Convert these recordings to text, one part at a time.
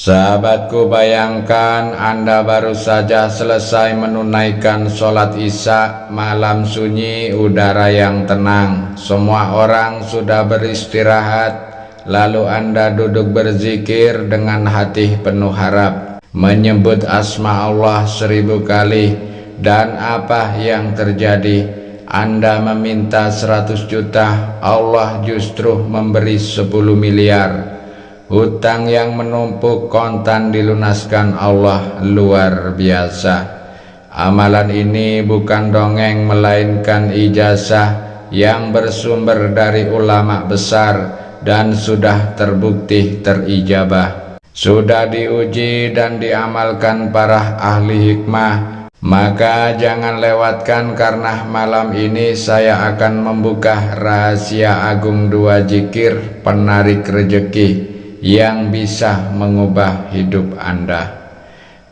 Sahabatku, bayangkan Anda baru saja selesai menunaikan sholat Isya, malam sunyi, udara yang tenang, semua orang sudah beristirahat, lalu Anda duduk berzikir dengan hati penuh harap, menyebut asma Allah 1000 kali, dan apa yang terjadi? Anda meminta 100 juta, Allah justru memberi 10 miliar. Hutang yang menumpuk kontan dilunaskan Allah, luar biasa. Amalan ini bukan dongeng melainkan ijazah yang bersumber dari ulama besar dan sudah terbukti terijabah. Sudah diuji dan diamalkan para ahli hikmah. Maka jangan lewatkan, karena malam ini saya akan membuka rahasia agung 2 zikir penarik rejeki yang bisa mengubah hidup Anda.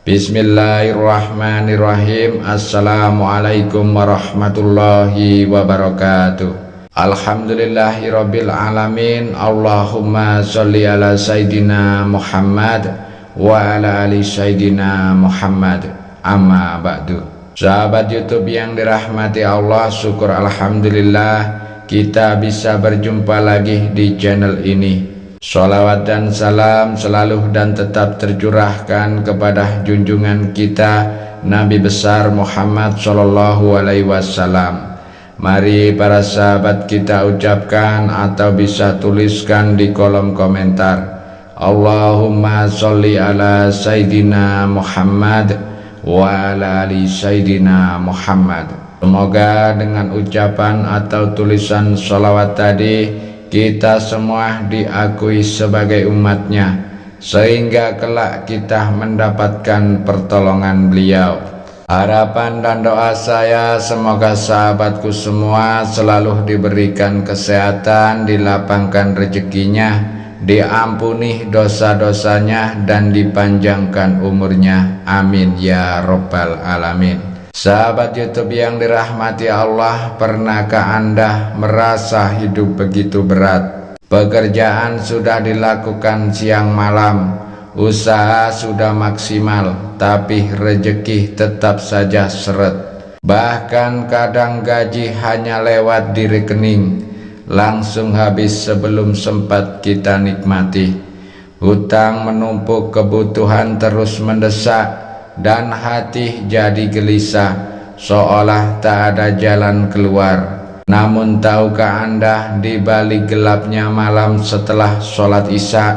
Bismillahirrahmanirrahim. Assalamualaikum warahmatullahi wabarakatuh. Alhamdulillahirabbil alamin. Allahumma sholli ala sayidina Muhammad wa ala ali sayidina Muhammad. Amma ba'du. Sahabat YouTube yang dirahmati Allah, syukur alhamdulillah kita bisa berjumpa lagi di channel ini. Sholawat dan salam selalu dan tetap tercurahkan kepada junjungan kita Nabi besar Muhammad Sallallahu Alaihi Wasallam. Mari para sahabat kita ucapkan atau bisa tuliskan di kolom komentar, Allahumma sholli ala Sayyidina Muhammad wa ala ali Sayyidina Muhammad. Semoga dengan ucapan atau tulisan sholawat tadi kita semua diakui sebagai umatnya, sehingga kelak kita mendapatkan pertolongan beliau. Harapan dan doa saya semoga sahabatku semua selalu diberikan kesehatan, dilapangkan rezekinya, diampuni dosa-dosanya, dan dipanjangkan umurnya. Amin ya robbal alamin. Sahabat YouTube yang dirahmati Allah, pernahkah Anda merasa hidup begitu berat? Pekerjaan sudah dilakukan siang malam, usaha sudah maksimal, tapi rezeki tetap saja seret. Bahkan kadang gaji hanya lewat di rekening, langsung habis sebelum sempat kita nikmati. Hutang menumpuk, kebutuhan terus mendesak, dan hati jadi gelisah, seolah tak ada jalan keluar. Namun tahukah Anda, di balik gelapnya malam setelah sholat Isya,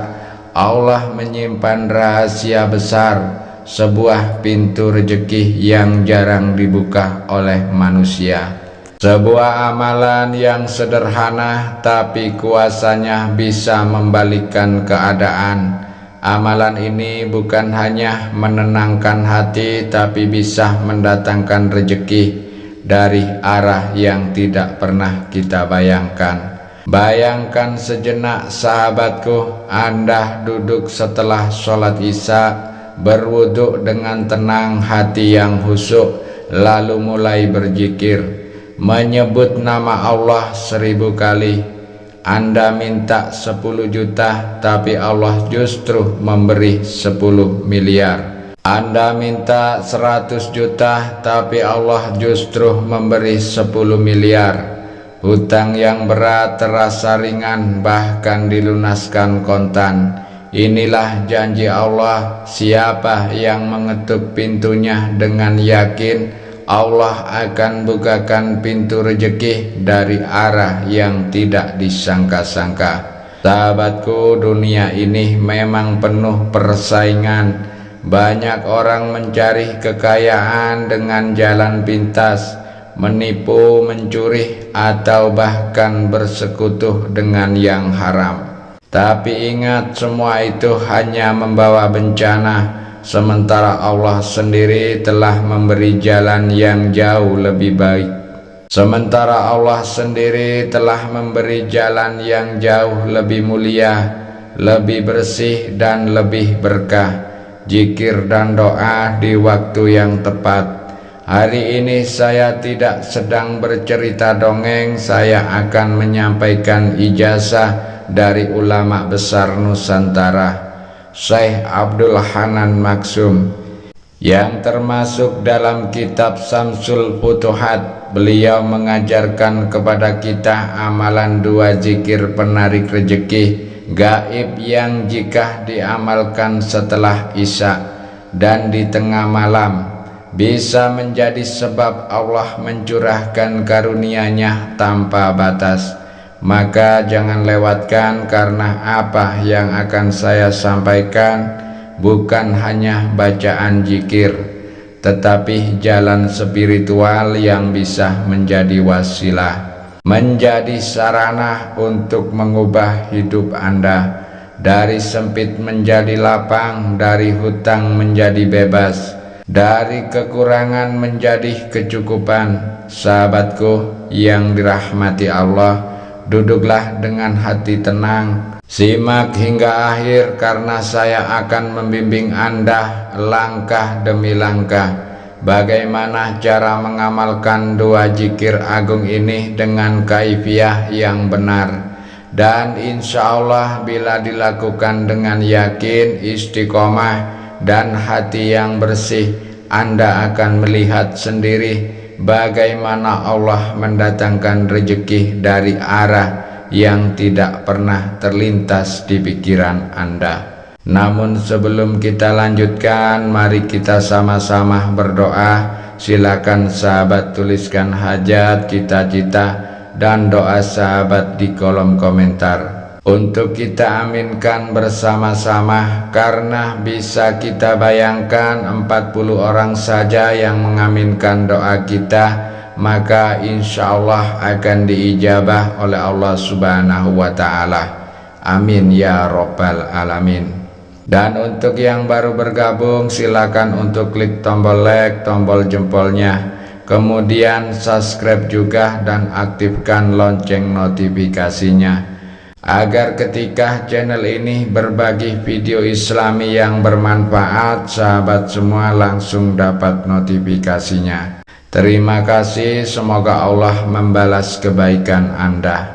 Allah menyimpan rahasia besar, sebuah pintu rezeki yang jarang dibuka oleh manusia. Sebuah amalan yang sederhana tapi kuasanya bisa membalikkan keadaan. Amalan ini bukan hanya menenangkan hati, tapi bisa mendatangkan rezeki dari arah yang tidak pernah kita bayangkan. Bayangkan sejenak sahabatku, Anda duduk setelah sholat Isya, berwuduk dengan tenang, hati yang khusyuk, lalu mulai berzikir, menyebut nama Allah 1000 kali. Anda minta 10 juta, tapi Allah justru memberi 10 miliar. Anda minta 100 juta, tapi Allah justru memberi 10 miliar. Hutang yang berat terasa ringan, bahkan dilunaskan kontan. Inilah janji Allah, siapa yang mengetuk pintunya dengan yakin, Allah akan bukakan pintu rezeki dari arah yang tidak disangka-sangka. Sahabatku, dunia ini memang penuh persaingan. Banyak orang mencari kekayaan dengan jalan pintas, menipu, mencuri, atau bahkan bersekutu dengan yang haram. Tapi ingat, semua itu hanya membawa bencana. Sementara Allah sendiri telah memberi jalan yang jauh lebih baik. Sementara Allah sendiri telah memberi jalan yang jauh lebih mulia, lebih bersih dan lebih berkah. Zikir dan doa di waktu yang tepat. Hari ini saya tidak sedang bercerita dongeng, saya akan menyampaikan ijazah dari ulama besar Nusantara. Syekh Abdul Hanan Maksum, yang termasuk dalam kitab Syamsul Futuhat. Beliau mengajarkan kepada kita amalan 2 zikir penarik rejeki gaib yang jika diamalkan setelah Isya dan di tengah malam bisa menjadi sebab Allah mencurahkan karunia-Nya tanpa batas. Maka jangan lewatkan, karena apa yang akan saya sampaikan bukan hanya bacaan zikir, tetapi jalan spiritual yang bisa menjadi wasilah, menjadi sarana untuk mengubah hidup Anda dari sempit menjadi lapang, dari hutang menjadi bebas, dari kekurangan menjadi kecukupan. Sahabatku yang dirahmati Allah, duduklah dengan hati tenang, simak hingga akhir, karena saya akan membimbing Anda langkah demi langkah bagaimana cara mengamalkan 2 zikir agung ini dengan kaifiah yang benar. Dan insya Allah bila dilakukan dengan yakin, istiqomah, dan hati yang bersih, Anda akan melihat sendiri bagaimana Allah mendatangkan rezeki dari arah yang tidak pernah terlintas di pikiran Anda. Namun sebelum kita lanjutkan, mari kita sama-sama berdoa. Silakan sahabat tuliskan hajat, cita-cita, dan doa sahabat di kolom komentar untuk kita aminkan bersama-sama, karena bisa kita bayangkan 40 orang saja yang mengaminkan doa kita, maka insya Allah akan diijabah oleh Allah Subhanahu wa Ta'ala. Amin ya Rabbal Alamin. Dan untuk yang baru bergabung, silakan untuk klik tombol like, tombol jempolnya, kemudian subscribe juga dan aktifkan lonceng notifikasinya, agar ketika channel ini berbagi video islami yang bermanfaat, sahabat semua langsung dapat notifikasinya. Terima kasih, semoga Allah membalas kebaikan Anda.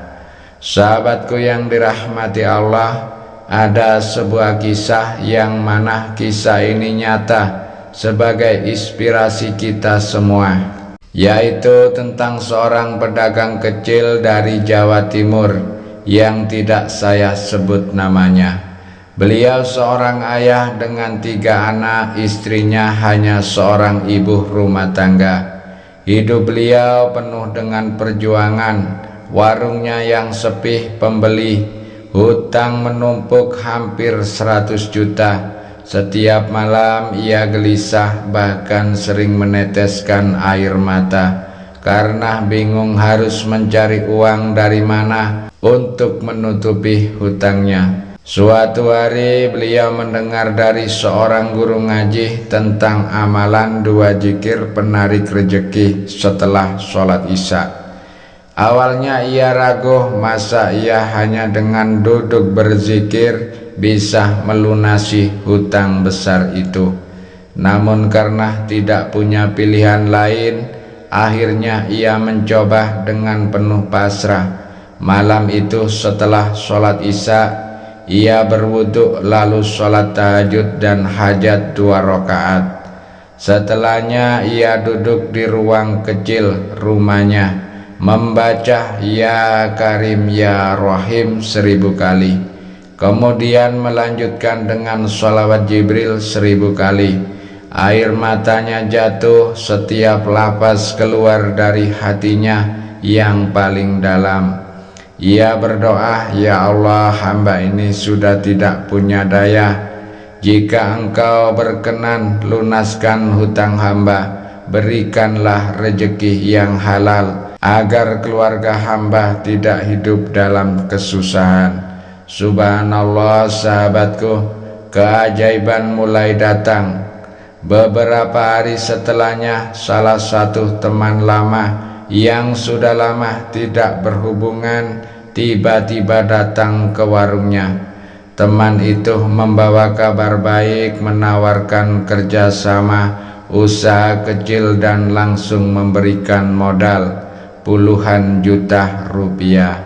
Sahabatku yang dirahmati Allah, ada sebuah kisah yang mana kisah ini nyata sebagai inspirasi kita semua, yaitu tentang seorang pedagang kecil dari Jawa Timur yang tidak saya sebut namanya. Beliau seorang ayah dengan 3 anak, istrinya hanya seorang ibu rumah tangga. Hidup beliau penuh dengan perjuangan, warungnya yang sepi pembeli, hutang menumpuk hampir 100 juta. Setiap malam ia gelisah, bahkan sering meneteskan air mata karena bingung harus mencari uang dari mana untuk menutupi hutangnya. Suatu hari beliau mendengar dari seorang guru ngaji tentang amalan 2 zikir penarik rejeki setelah sholat Isya. Awalnya ia ragu, masa ia hanya dengan duduk berzikir bisa melunasi hutang besar itu. Namun karena tidak punya pilihan lain, akhirnya ia mencoba dengan penuh pasrah. Malam itu setelah sholat Isya, ia berwudu lalu sholat tahajud dan hajat 2 rakaat. Setelahnya ia duduk di ruang kecil rumahnya, membaca Ya Karim Ya Rahim 1000 kali. Kemudian melanjutkan dengan sholawat Jibril 1000 kali. Air matanya jatuh setiap lafaz keluar dari hatinya yang paling dalam. Ia berdoa, "Ya Allah, hamba ini sudah tidak punya daya. Jika Engkau berkenan, lunaskan hutang hamba. Berikanlah rezeki yang halal, agar keluarga hamba tidak hidup dalam kesusahan." Subhanallah sahabatku, keajaiban mulai datang. Beberapa hari setelahnya, salah satu teman lama yang sudah lama tidak berhubungan tiba-tiba datang ke warungnya. Teman itu membawa kabar baik, menawarkan kerjasama usaha kecil dan langsung memberikan modal puluhan juta rupiah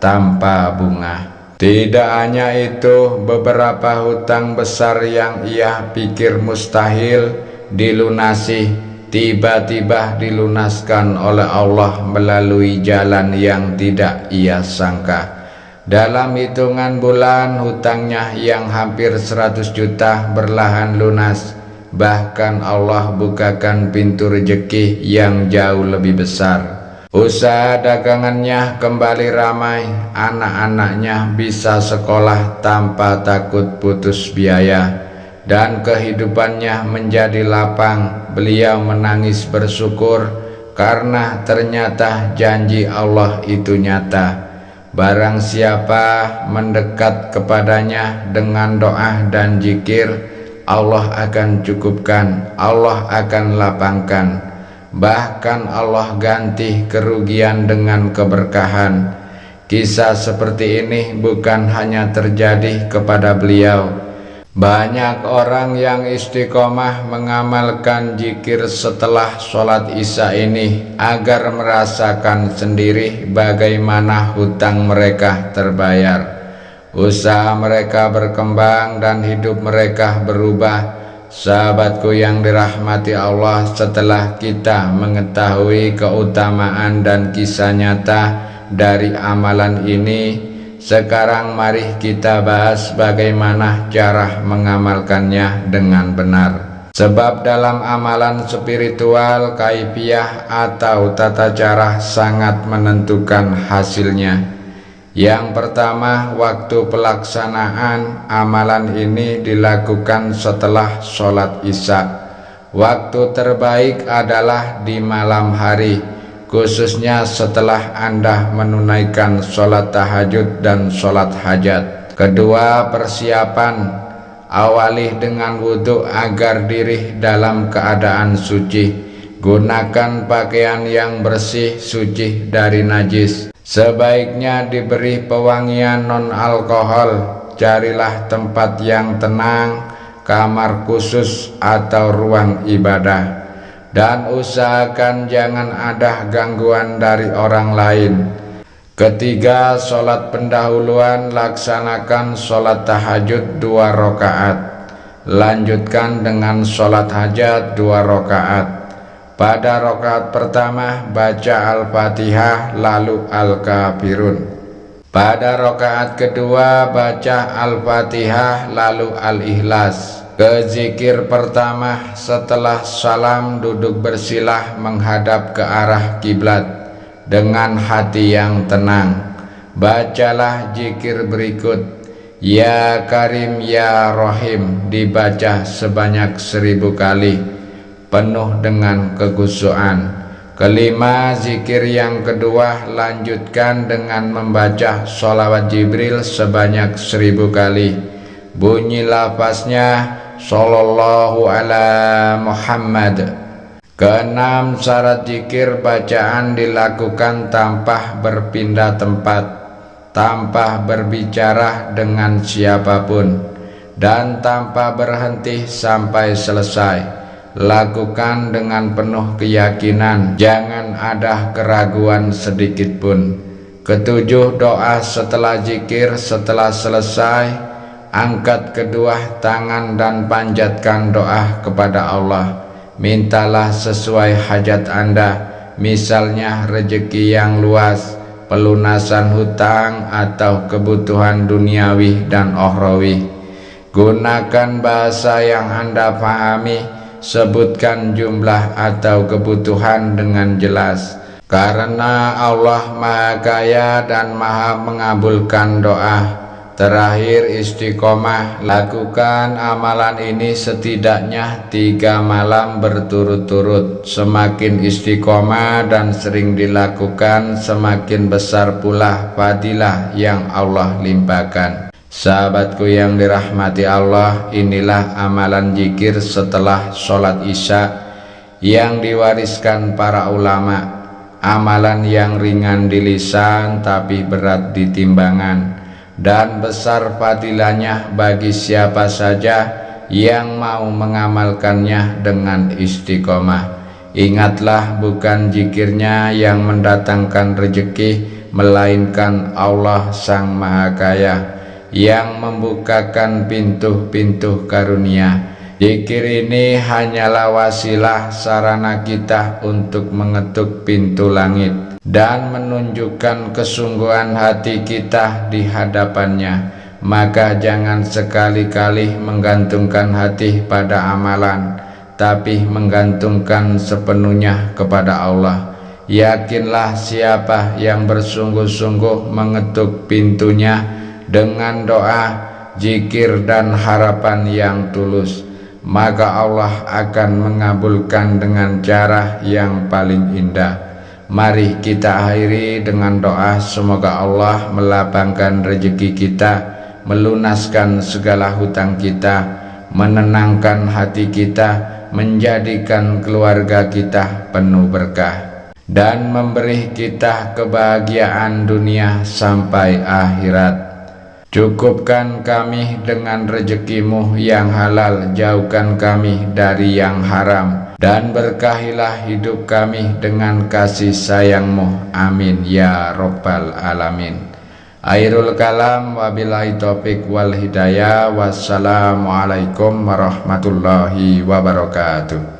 tanpa bunga. Tidak hanya itu, beberapa hutang besar yang ia pikir mustahil dilunasi, tiba-tiba dilunaskan oleh Allah melalui jalan yang tidak ia sangka. Dalam hitungan bulan, hutangnya yang hampir 100 juta berlahan lunas. Bahkan Allah bukakan pintu rezeki yang jauh lebih besar. Usaha dagangannya kembali ramai, anak-anaknya bisa sekolah tanpa takut putus biaya, dan kehidupannya menjadi lapang. Beliau menangis bersyukur karena ternyata janji Allah itu nyata. Barang siapa mendekat kepadanya dengan doa dan zikir, Allah akan cukupkan, Allah akan lapangkan. Bahkan Allah ganti kerugian dengan keberkahan. Kisah seperti ini bukan hanya terjadi kepada beliau. Banyak orang yang istiqomah mengamalkan zikir setelah sholat isya ini agar merasakan sendiri bagaimana hutang mereka terbayar. Usaha mereka berkembang dan hidup mereka berubah. Sahabatku yang dirahmati Allah, setelah kita mengetahui keutamaan dan kisah nyata dari amalan ini, sekarang mari kita bahas bagaimana cara mengamalkannya dengan benar. Sebab dalam amalan spiritual, kaifiyah atau tata cara sangat menentukan hasilnya. Yang pertama, waktu pelaksanaan amalan ini dilakukan setelah sholat isya. Waktu terbaik adalah di malam hari, khususnya setelah Anda menunaikan sholat tahajud dan sholat hajat. Kedua, persiapan. Awali dengan wudhu agar diri dalam keadaan suci. Gunakan pakaian yang bersih, suci dari najis. Sebaiknya diberi pewangian non-alkohol. Carilah tempat yang tenang, kamar khusus atau ruang ibadah, dan usahakan jangan ada gangguan dari orang lain. Ketiga, sholat pendahuluan. Laksanakan sholat tahajud 2 rakaat. Lanjutkan dengan sholat hajat 2 rakaat. Pada rakaat pertama baca Al-Fatihah lalu Al-Kafirun. Pada rakaat kedua baca Al-Fatihah lalu Al-Ikhlas. Ke zikir pertama setelah salam, duduk bersilah menghadap ke arah kiblat dengan hati yang tenang. Bacalah zikir berikut: Ya Karim Ya Rahim, dibaca sebanyak 1000 kali penuh dengan kegusuan. Kelima, zikir yang kedua lanjutkan dengan membaca sholawat Jibril sebanyak 1000 kali. Bunyi lafaznya Sallallahu ala Muhammad. Keenam, syarat zikir bacaan dilakukan tanpa berpindah tempat, tanpa berbicara dengan siapapun, dan tanpa berhenti sampai selesai. Lakukan dengan penuh keyakinan, jangan ada keraguan sedikit pun. Ketujuh, doa setelah zikir. Setelah selesai, angkat kedua tangan dan panjatkan doa kepada Allah. Mintalah sesuai hajat Anda, misalnya rezeki yang luas, pelunasan hutang, atau kebutuhan duniawi dan ukhrawi. Gunakan bahasa yang Anda pahami. Sebutkan jumlah atau kebutuhan dengan jelas, karena Allah Maha Kaya dan Maha mengabulkan doa. Terakhir, istiqomah. Lakukan amalan ini setidaknya 3 malam berturut-turut. Semakin istiqomah dan sering dilakukan, semakin besar pula fadilah yang Allah limpahkan. Sahabatku yang dirahmati Allah, inilah amalan zikir setelah sholat isya yang diwariskan para ulama. Amalan yang ringan di lisan tapi berat di timbangan, dan besar fadilahnya bagi siapa saja yang mau mengamalkannya dengan istiqomah. Ingatlah, bukan zikirnya yang mendatangkan rezeki, melainkan Allah Sang Maha Kaya yang membukakan pintu-pintu karunia. Zikir ini hanyalah wasilah sarana kita untuk mengetuk pintu langit dan menunjukkan kesungguhan hati kita di hadapannya. Maka jangan sekali-kali menggantungkan hati pada amalan, tapi menggantungkan sepenuhnya kepada Allah. Yakinlah siapa yang bersungguh-sungguh mengetuk pintunya dengan doa, zikir dan harapan yang tulus, maka Allah akan mengabulkan dengan cara yang paling indah. Mari kita akhiri dengan doa, semoga Allah melapangkan rezeki kita, melunaskan segala hutang kita, menenangkan hati kita, menjadikan keluarga kita penuh berkah, dan memberi kita kebahagiaan dunia sampai akhirat. Cukupkan kami dengan rezeki-Mu yang halal, jauhkan kami dari yang haram, dan berkahilah hidup kami dengan kasih sayang-Mu. Amin ya Rabbal Alamin. Akhirul kalam, wabillahi taufik wal hidayah. Wassalamualaikum warahmatullahi wabarakatuh.